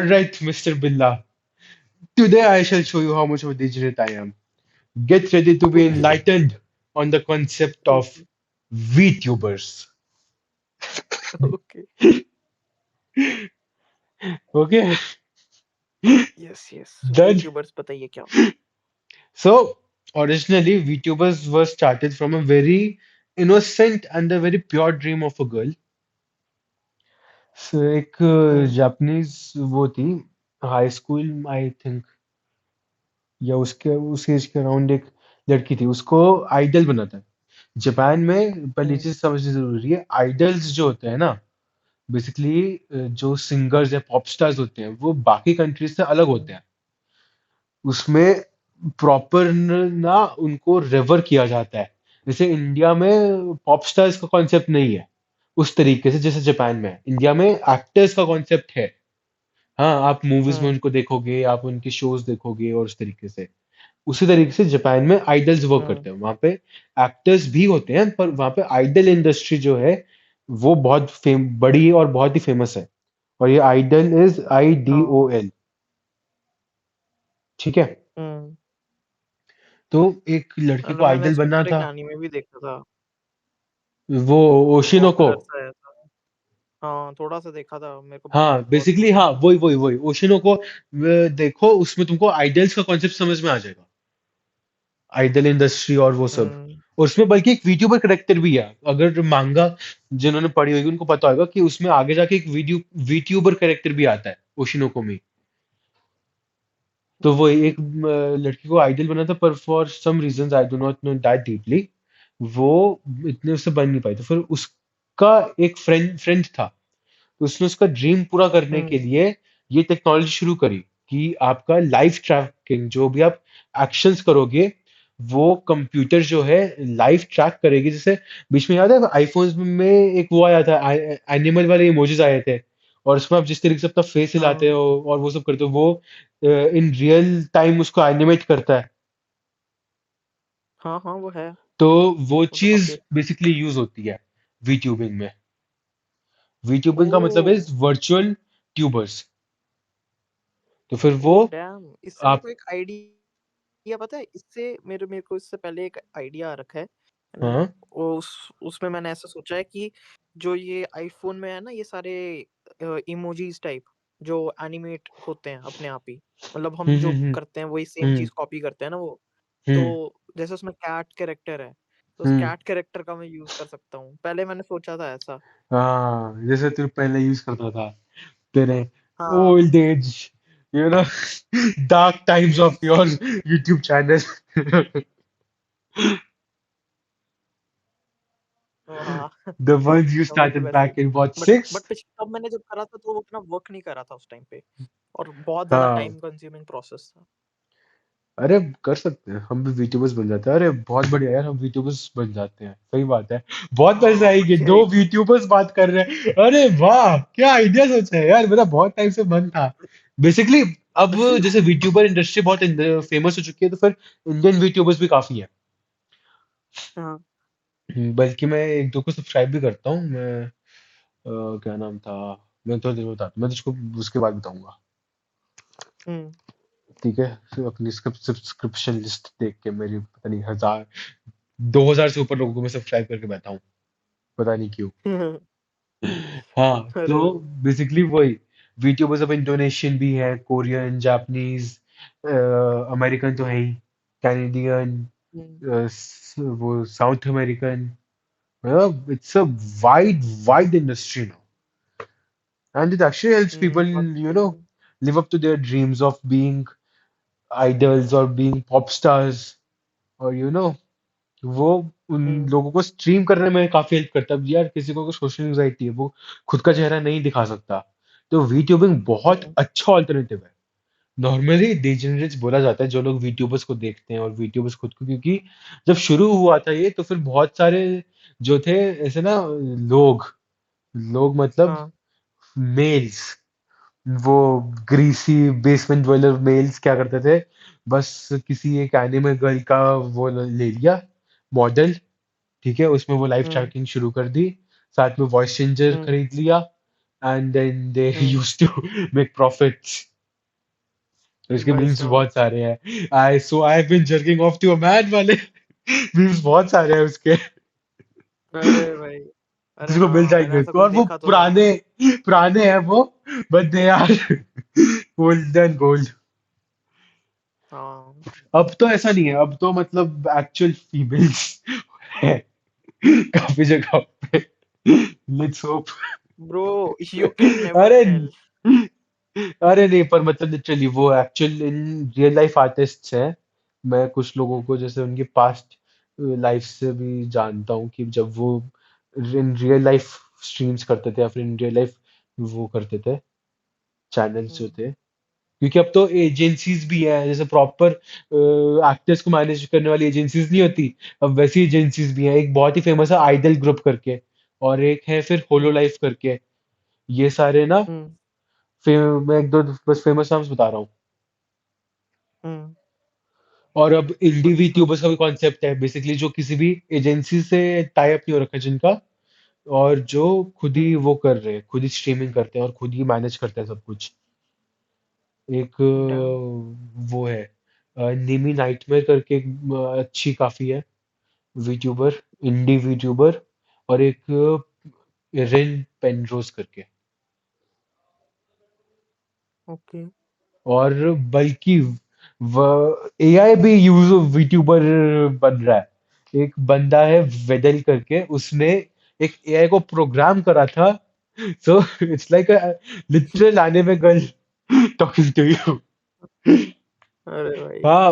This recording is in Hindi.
Alright, Mr. Billah. Today I shall show you how much of a degenerate I am. Get ready to be Okay, enlightened on the concept of okay, VTubers. okay. Okay? Yes yes Done. वीट्यूबर्स बताइए क्या होता है? So, originally, VTubers were started from a very innocent and a very pure dream of a girl. So, एक हम्म जापानीज वो थी हाई स्कूल आई थिंक या उसके उस एज के अराउंड एक लड़की थी उसको आइडल बना था जापान में पहली हम्म चीज समझनी जरूरी है आइडल्स जो होते हैं ना बेसिकली जो सिंगर्स या पॉप स्टार्स होते हैं वो बाकी कंट्रीज से अलग होते हम्म हैं उसमें प्रॉपर ना उनको रेवर किया जाता है जैसे इंडिया में पॉप स्टार्स का कॉन्सेप्ट नहीं है उस तरीके से जैसे जापान में है इंडिया में एक्टर्स का कॉन्सेप्ट है हाँ आप मूवीज में हम्म उनको देखोगे आप उनके शोज देखोगे और उस तरीके से उसी तरीके से जापान में आइडल्स वर्क हम्म करते हैं वहां पे एक्टर्स भी होते हैं पर वहां पे आइडल इंडस्ट्री जो है वो बहुत बड़ी और बहुत ही फेमस है और ये आइडल इज हाँ IDOL ठीक है हम्म तो एक लड़की को मैंने आइडल इसके बनना ऊपर एक था एनीमे भी देखा था। वो ओशिनोको पॉपुलर सा है था। हाँ थोड़ा सा देखा था मेरे को। हाँ बहुत बेसिकली हाँ पसंद आया। वही ओशिनोको देखो उसमें तुमको आइडल्स का कॉन्सेप्ट समझ में आ जाएगा आइडल इंडस्ट्री और वो सब हम्म और उसमें बल्कि एक वीट्यूबर करेक्टर भी है अगर मांगा जिन्होंने पढ़ी होगी उनको पता होगा कि उसमें आगे जाके एक वीट्यूबर करेक्टर भी आता है ओशिनोको में तो वो एक लड़की को आइडल बना था पर for some reasons I do not know that deeply वो इतने उससे बन नहीं पाई तो फिर उसका एक फ्रेंड था तो उसने उसका ड्रीम पूरा करने के हम्म लिए ये टेक्नोलॉजी शुरू करी कि आपका लाइव ट्रैकिंग जो भी आप एक्शंस करोगे वो कंप्यूटर जो है लाइव ट्रैक करेगी जैसे बीच में याद है आईफोन्स में एक वो आया था एनिमल वाले इमोजीज आए थे और उसमें आप जिस तरीके से अपना फेस हिलाते हाँ हो और वो सब करते हो वो इन रियल टाइम उसको एनिमेट करता है हाँ हाँ वो है। तो वो वो तो चीज काफी। बेसिकली यूज होती है वीट्यूबिंग में ओ वीट्यूबिंग का मतलब इज वर्चुअल ट्यूबर्स तो फिर वो ओ डैम, इससे मेरे आप को एक आइडिया पता है। इससे मेरे मेरे को इससे पहले एक आइडिया आ रखा है ना। हाँ वो उसमें मैंने ऐसा सोचा है कि जो ये आईफोन में है ना, ये सारे इमोजीज टाइप जो एनिमेट होते हैं अपने आप ही, मतलब हम जो हम्म करते हैं वही सेम हम्म चीज कॉपी करते हैं ना वो। तो हम्म जैसे उसमें कैट कैरेक्टर है, तो उस हम्म कैट कैरेक्टर का मैं यूज कर सकता हूँ। पहले मैंने सोचा था ऐसा। हाँ जैसे तू पहले यूज करता था तेरे हाँ old age you know dark times of yes. Your YouTube channel हाँ the ones you वही started वैसे ही। back in what but six तब मैंने जब करा था तो वो उतना वर्क नहीं करा था उस टाइम पे, और बहुत ज्यादा हाँ टाइम कंज्यूमिंग प्रोसेस था। अरे कर सकते हैं हम भी वीट्यूबर्स बन जाते हैं अरे बहुत बढ़िया यार हम वीट्यूबर्स बन जाते हैं सही बात है बहुत पैसे हाँ आएंगे बढ़िया दो एकदम। वीट्यूबर्स बात कर रहे हैं अरे वाह क्या आइडिया सोचा है यार मेरा बहुत टाइम से मन था बेसिकली अब जैसे वीट्यूबर इंडस्ट्री बहुत फेमस हो चुकी है तो फिर इंडियन वीट्यूबर्स भी काफी है हाँ बल्कि मैं एक दो को सब्सक्राइब भी करता हूँ मैं क्या नाम था मैं थोड़ी देर में बताता हूँ मैं तुझको उसके बाद बताऊंगा हम्म ठीक है फिर अपनी सब्सक्रिप्शन लिस्ट देख के मेरी पता नहीं 1000 2000 से ऊपर लोगों को मैं सब्सक्राइब करके बैठा हूँ पता नहीं क्यों हाँ अरे तो भाई। बेसिकली वही वीट्यूबर्स अब इंडोनेशियन भी है कोरियन जापानीज अमेरिकन तो है ही कैनेडियन हम्म वो साउथ अमेरिकन मतलब it's a wide wide industry now and it actually helps people बात you सही know है। live up to their dreams of being idols or being pop stars और वो उन हम्म लोगों को स्ट्रीम करने में काफी हेल्प करता है अब यार किसी को सोशल एंजाइटी है वो खुद का चेहरा नहीं दिखा सकता तो वीट्यूबिंग बहुत हम्म अच्छा ऑल्टरनेटिव है नॉर्मली डिजेनरेट्स बोला जाता है जो लोग वीट्यूबर्स को देखते हैं और वीट्यूबर्स खुद को क्योंकि जब शुरू हुआ था ये तो फिर बहुत सारे जो थे ऐसे ना लोग लोग मतलब हाँ मेल्स वो ग्रीसी बेसमेंट dweller मेल्स क्या करते थे बस किसी एक एनिमे गर्ल का वो ले लिया मॉडल ठीक है उसमें वो लाइव हम्म ट्रैकिंग शुरू कर दी साथ में वॉइस चेंजर हम्म खरीद लिया and then they hmm, used to make profits. उसके भाई मीम्स साहब। बहुत सारे हैं। I have been jerking off to a man वाले मीम्स बहुत सारे हैं उसके। अरे भाई! अरे तुझको मिल हाँ, मैंने जाएंगे ऐसा तो, कुछ और वो देखा तो था। पुराने पुराने हैं वो, but they are golden gold. हाँ। अब तो ऐसा नहीं है, अब तो मतलब एक्चुअल फीमेल्स है काफी जगह पे। Let's hope. Bro you can never अरे टेल। अरे नहीं, पर मतलब लिटरली वो actual in real life artists हैं। मैं कुछ लोगों को जैसे उनकी पास्ट लाइफ से भी जानता हूँ कि जब वो इन रियल लाइफ स्ट्रीम्स करते थे या फिर इन रियल लाइफ वो करते थे, चैनल्स जो हुँ, थे। क्योंकि अब तो एजेंसीज भी हैं, जैसे प्रॉपर एक्टर्स को मैनेज करने वाली एजेंसीज नहीं होती, अब वैसी एजेंसीज भी हैं। एक बहुत ही फेमस है आइडल ग्रुप करके, और एक है फिर होलो हुँ, लाइफ करके। ये सारे ना, हुँ, मैं एक दो बस फेमस नाम्स बता रहा हूँ। हुँ, और अब इंडी अच्छा। वीट्यूबर्स का भी कॉन्सेप्ट है बेसिकली, जो किसी भी एजेंसी से टाई अप नहीं हो रखा जिनका, और जो खुद ही हुँ, वो कर रहे हैं, खुद ही स्ट्रीमिंग करते हैं और खुद ही मैनेज करते हैं सब कुछ। एक डैम! वो है निमी नाइटमेयर करके, एक अच्छी काफी है वीट्यूबर, इंडी वीट्यूबर। और एक रिन पेनरोज करके। ओके। और बल्कि व एआई भी यूज वीट्यूबर बन रहा है। एक बंदा है वेदल करके, उसने एक एआई को प्रोग्राम करा था। So it's like a literal anime girl talking to you. अरे भाई! हाँ।